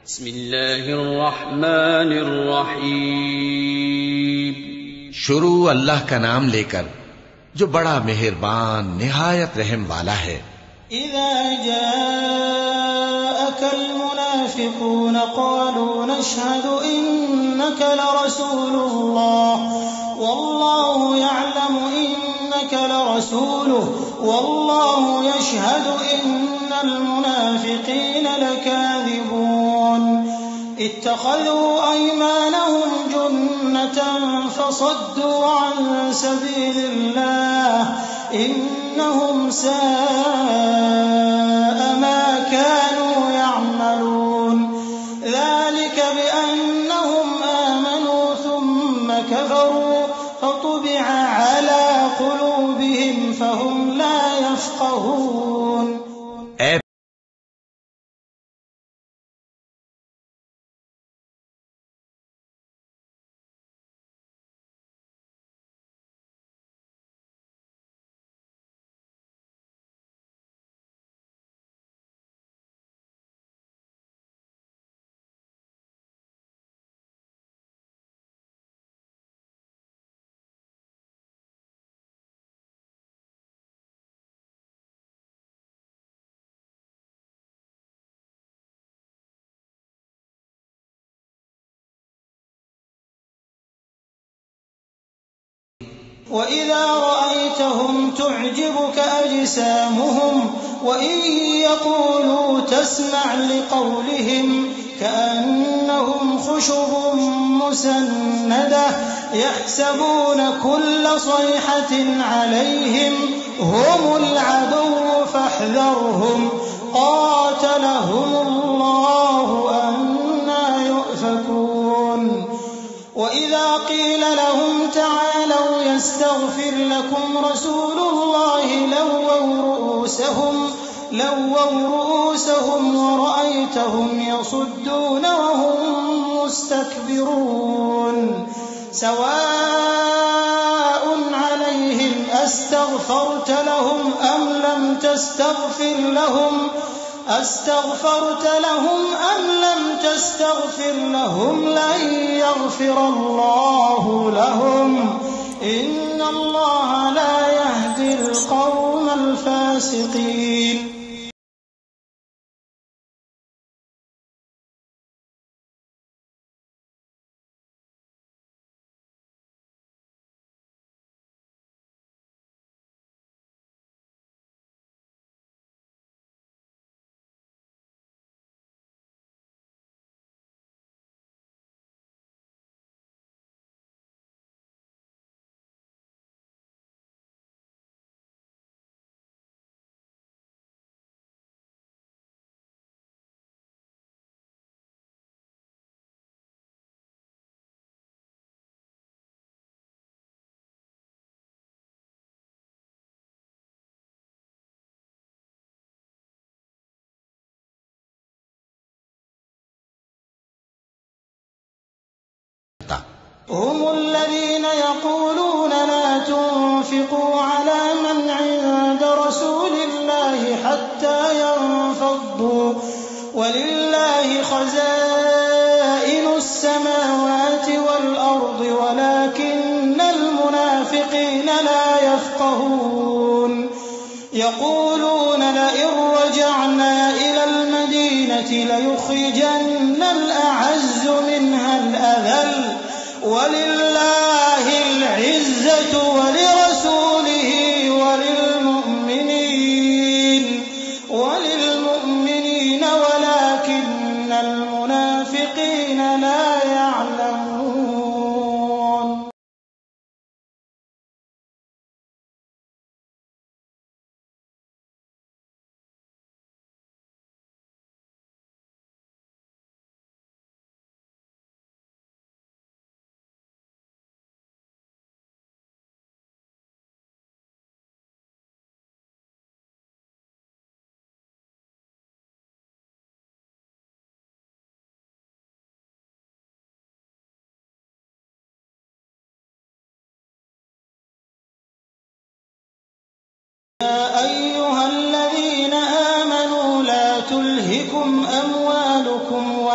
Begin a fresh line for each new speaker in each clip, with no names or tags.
بسم الله الرحمن الرحیم.
शुरू अल्लाह का नाम लेकर जो बड़ा मेहरबान निहायत रहम वाला है।
إذا جاءك المنافقون قالوا نشهد إنك لرسول الله والله يعلم إنك لرسوله والله يشهد إن المنافقين لكاذبون اتخذوا أيمانهم جنة فصدوا عن سبيل الله إنهم ساء ما كانوا يعملون ذلك بأنهم آمنوا ثم كفروا فطبع على قلوبهم فهم لا يفقهون. وإذا رأيتهم تعجبك أجسامهم وإن يقولوا تسمع لقولهم كأنهم خشب مسندة يحسبون كل صيحة عليهم هم العدو فاحذرهم قاتلهم الله أنى يؤفكون. وإذا قيل لهم تعالوا يستغفر لكم رسول الله لووا رؤوسهم ورأيتهم يصدون وهم مستكبرون. سواء عليهم أستغفرت لهم أم لم تستغفر لهم لن يغفر الله لهم إن الله لا يهدي القوم الفاسقين. هم الذين يقولون لا تنفقوا على من عند رسول الله حتى ينفضوا ولله خزائن السماوات والأرض ولكن المنافقين لا يفقهون. يقولون لئن رجعنا إلى المدينة ليخرجن الأعز منها الأذل ولله العزة ولرسوله وللمؤمنين ولكن المنافقين لا يعلمون.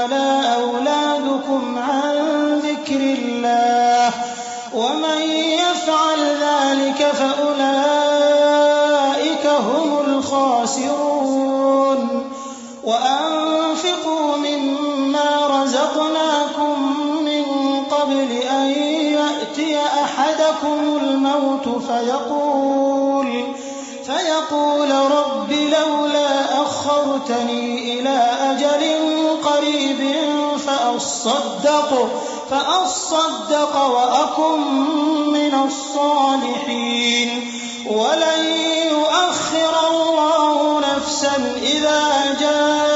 ولا أولادكم عن ذكر الله ومن يفعل ذلك فأولئك هم الخاسرون وأنفقوا مما رزقناكم من قبل أن يأتي أحدكم الموت فيقول رب لولا أخرتني إلى أجل قريب فأصدق وأكن من الصالحين ولن يؤخر الله نفسا إذا جاء